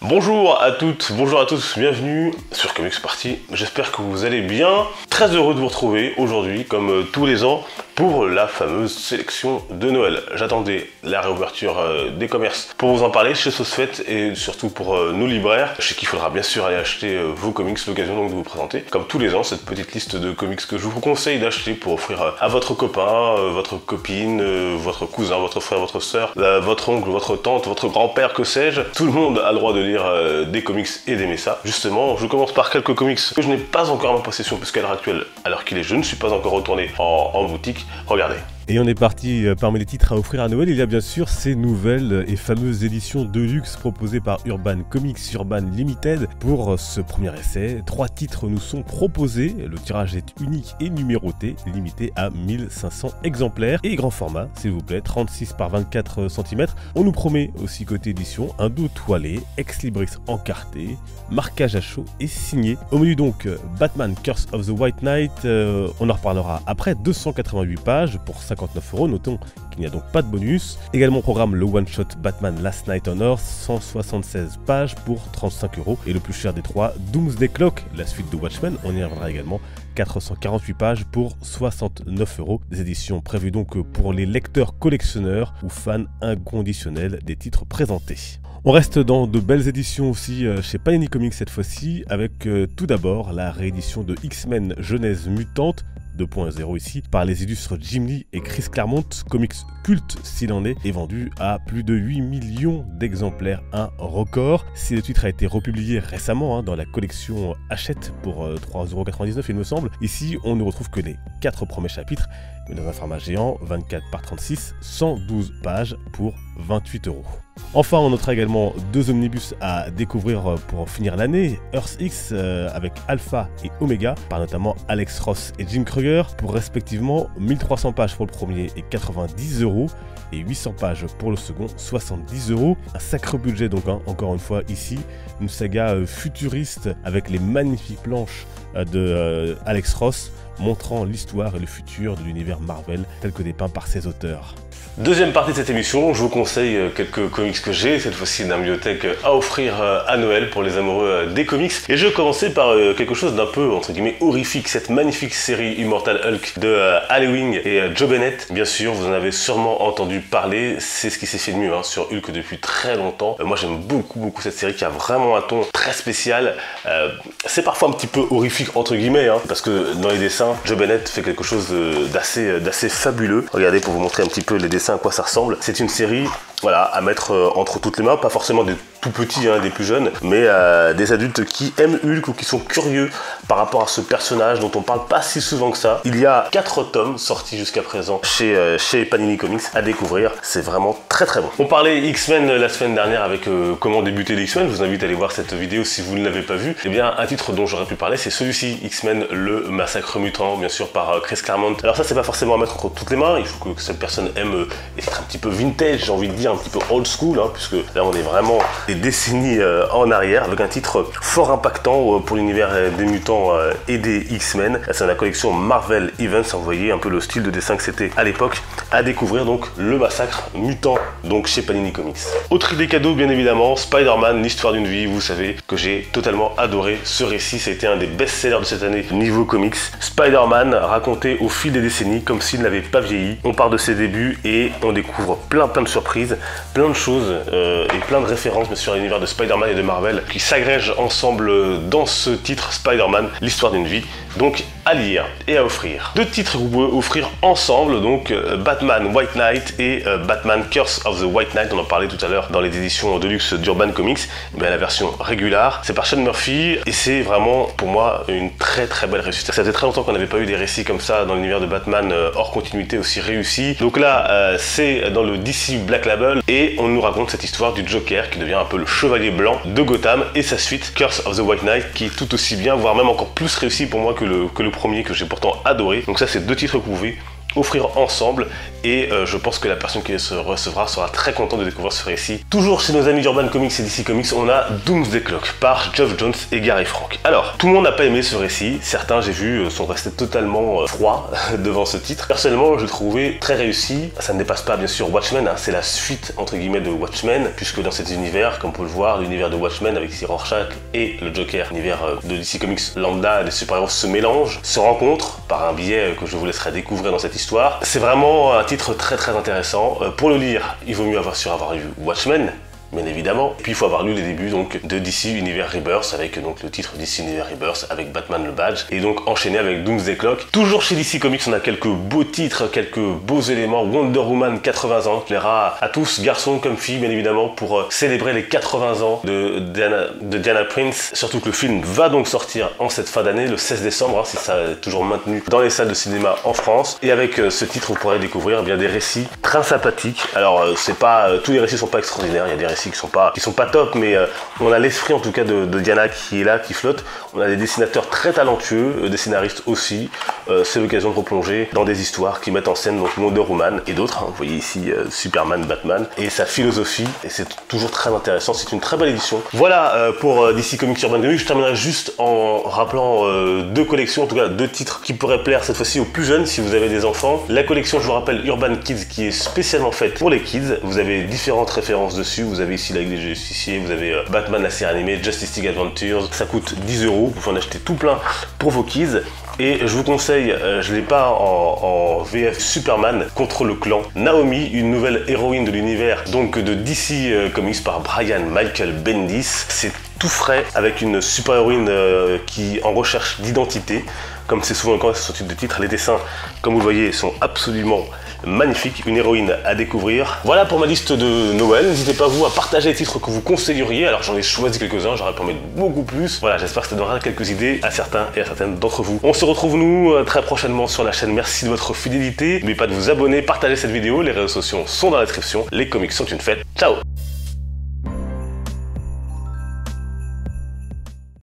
Bonjour à toutes, bonjour à tous, bienvenue sur Comics Party. J'espère que vous allez bien. Très heureux de vous retrouver aujourd'hui, comme tous les ans, pour la fameuse sélection de Noël. J'attendais la réouverture des commerces pour vous en parler chez SauceFait et surtout pour nos libraires. Je sais qu'il faudra bien sûr aller acheter vos comics, l'occasion donc de vous présenter, comme tous les ans, cette petite liste de comics que je vous conseille d'acheter pour offrir à votre copain, votre copine, votre cousin, votre frère, votre soeur, votre oncle, votre tante, votre grand-père, que sais-je. Tout le monde a le droit de lire des comics et d'aimer ça. Justement, je commence par quelques comics que je n'ai pas encore en ma possession, puisqu'à l'heure actuelle, alors qu'il est jeune, je ne suis pas encore retourné en boutique. Regardez. Et on est parti parmi les titres à offrir à Noël. Il y a bien sûr ces nouvelles et fameuses éditions Deluxe proposées par Urban Comics, Urban Limited. Pour ce premier essai, 3 titres nous sont proposés. Le tirage est unique et numéroté, limité à 1500 exemplaires. Et grand format, s'il vous plaît, 36 par 24 cm. On nous promet aussi côté édition un dos toilé, ex-libris encarté, marquage à chaud et signé. Au menu donc, Batman Curse of the White Knight, on en reparlera après, 288 pages pour 59 €, notons qu'il n'y a donc pas de bonus. Également au programme le one-shot Batman Last Night on Earth, 176 pages pour 35 €. Et le plus cher des 3, Doomsday Clock, la suite de Watchmen, on y reviendra également, 448 pages pour 69 €. Des éditions prévues donc pour les lecteurs collectionneurs ou fans inconditionnels des titres présentés. On reste dans de belles éditions aussi chez Panini Comics cette fois-ci, avec tout d'abord la réédition de X-Men Genèse Mutante 2.0 ici, par les illustres Jim Lee et Chris Claremont, comics culte s'il en est, et vendu à plus de 8 millions d'exemplaires, un record. Si le titre a été republié récemment dans la collection Hachette pour 3,99 € il me semble, ici on ne retrouve que les 4 premiers chapitres, mais dans un format géant, 24 par 36, 112 pages pour 28 €. Enfin, on notera également 2 omnibus à découvrir pour finir l'année, Earth X avec Alpha et Omega, par notamment Alex Ross et Jim Krueger, pour respectivement 1300 pages pour le premier et 90 €, et 800 pages pour le second, 70 €. Un sacré budget donc, encore une fois ici, une saga futuriste avec les magnifiques planches de Alex Ross, montrant l'histoire et le futur de l'univers Marvel tel que dépeint par ses auteurs. Deuxième partie de cette émission, je vous conseille quelques comics que j'ai, cette fois-ci d'un bibliothèque à offrir à Noël pour les amoureux des comics. Et je vais commencer par quelque chose d'un peu, entre guillemets, horrifique, cette magnifique série Immortal Hulk de Halloween et Joe Bennett. Bien sûr, vous en avez sûrement entendu parler, c'est ce qui s'est fait de mieux sur Hulk depuis très longtemps. Moi j'aime beaucoup cette série qui a vraiment un ton très spécial. C'est parfois un petit peu horrifique, entre guillemets, parce que dans les dessins, Joe Bennett fait quelque chose d'assez fabuleux. Regardez pour vous montrer un petit peu les dessins, à quoi ça ressemble. C'est une série, voilà, à mettre entre toutes les mains, pas forcément des tout petits, des plus jeunes, mais des adultes qui aiment Hulk ou qui sont curieux par rapport à ce personnage dont on parle pas si souvent que ça. Il y a 4 tomes sortis jusqu'à présent chez Panini Comics à découvrir, c'est vraiment très bon. On parlait X-Men la semaine dernière avec comment débuter les X-Men, je vous invite à aller voir cette vidéo si vous ne l'avez pas vue. Eh bien, un titre dont j'aurais pu parler, c'est celui-ci, X-Men le Massacre Mutant, bien sûr par Chris Claremont. Alors ça, c'est pas forcément à mettre entre toutes les mains, il faut que cette personne aime être un petit peu vintage, j'ai envie de dire, un petit peu old school, puisque là on est vraiment des décennies en arrière, avec un titre fort impactant pour l'univers des mutants et des X-Men. C'est la collection Marvel Events, vous voyez un peu le style de dessin que c'était à l'époque, à découvrir donc le Massacre Mutant, donc chez Panini Comics. Autre idée cadeau, bien évidemment, Spider-Man, l'histoire d'une vie. Vous savez que j'ai totalement adoré ce récit, ça a été un des best-sellers de cette année niveau comics. Spider-Man raconté au fil des décennies comme s'il n'avait pas vieilli. On part de ses débuts et on découvre plein de surprises, plein de choses et plein de références bien sûr à l'univers de Spider-Man et de Marvel qui s'agrègent ensemble dans ce titre Spider-Man, l'histoire d'une vie. Donc à lire et à offrir. 2 titres que vous pouvez offrir ensemble, donc Batman White Knight et Batman Curse of the White Knight. On en parlait tout à l'heure dans les éditions de luxe d'Urban Comics. Mais la version régulière, c'est par Sean Murphy et c'est vraiment pour moi une très belle réussite. Ça faisait très longtemps qu'on n'avait pas eu des récits comme ça dans l'univers de Batman hors continuité aussi réussi. Donc là, c'est dans le DC Black Label et on nous raconte cette histoire du Joker qui devient un peu le chevalier blanc de Gotham et sa suite Curse of the White Knight qui est tout aussi bien, voire même encore plus réussi pour moi que le premier que j'ai pourtant adoré. Donc ça, c'est 2 titres que vous pouvez offrir ensemble, et je pense que la personne qui se recevra sera très contente de découvrir ce récit. Toujours chez nos amis d'Urban Comics et DC Comics, on a Doomsday Clock par Geoff Johns et Gary Frank. Alors, tout le monde n'a pas aimé ce récit, certains j'ai vu sont restés totalement froids devant ce titre. Personnellement, je le trouvais très réussi. Ça ne dépasse pas bien sûr Watchmen, hein. C'est la suite entre guillemets de Watchmen, puisque dans cet univers, comme on peut le voir, l'univers de Watchmen avec Sir Rorschach et le Joker, l'univers de DC Comics lambda des super-héros se mélangent, se rencontrent par un biais que je vous laisserai découvrir dans cette histoire. C'est vraiment un titre très intéressant. Pour le lire, il vaut mieux avoir lu Watchmen, bien évidemment. Et puis il faut avoir lu les débuts donc de DC Universe Rebirth, avec donc le titre DC Universe Rebirth avec Batman le badge, et donc enchaîné avec Doomsday Clock. Toujours chez DC Comics, on a quelques beaux titres, quelques beaux éléments. Wonder Woman 80 ans, qui plaira à tous, garçons comme filles bien évidemment, pour célébrer les 80 ans de Diana Prince. Surtout que le film va donc sortir en cette fin d'année, le 16 décembre, hein, si ça est toujours maintenu dans les salles de cinéma en France. Et avec ce titre, vous pourrez découvrir eh bien des récits très sympathiques. Alors c'est pas tous les récits sont pas extraordinaires, il y a des récits qui sont pas top, mais on a l'esprit en tout cas de Diana qui est là, qui flotte. On a des dessinateurs très talentueux, des scénaristes aussi. C'est l'occasion de replonger dans des histoires qui mettent en scène donc Wonder Woman et d'autres, hein. Vous voyez ici Superman, Batman et sa philosophie, et c'est toujours très intéressant. C'est une très belle édition. Voilà pour DC Comics Urban Comics. Je terminerai juste en rappelant deux collections, en tout cas deux titres qui pourraient plaire cette fois-ci aux plus jeunes si vous avez des enfants. La collection, je vous rappelle, Urban Kids, qui est spécialement faite pour les kids. Vous avez différentes références dessus. Vous avez ici la des justiciers, vous avez Batman la série animée, Justice League Adventures, ça coûte 10 €, vous pouvez en acheter tout plein pour vos kids. Et je vous conseille, je l'ai pas en VF, Superman contre le clan. Naomi, une nouvelle héroïne de l'univers donc de DC Comics par Brian Michael Bendis. C'est tout frais avec une super héroïne qui en recherche d'identité. Comme c'est souvent le cas sur ce type de titre, les dessins, comme vous le voyez, sont absolument magnifiques. Une héroïne à découvrir. Voilà pour ma liste de Noël. N'hésitez pas vous à partager les titres que vous conseilleriez. Alors j'en ai choisi quelques-uns, j'aurais pu en mettre beaucoup plus. Voilà, j'espère que ça donnera quelques idées à certains et à certaines d'entre vous. On se retrouve nous très prochainement sur la chaîne. Merci de votre fidélité. N'oubliez pas de vous abonner, partager cette vidéo. Les réseaux sociaux sont dans la description. Les comics sont une fête. Ciao!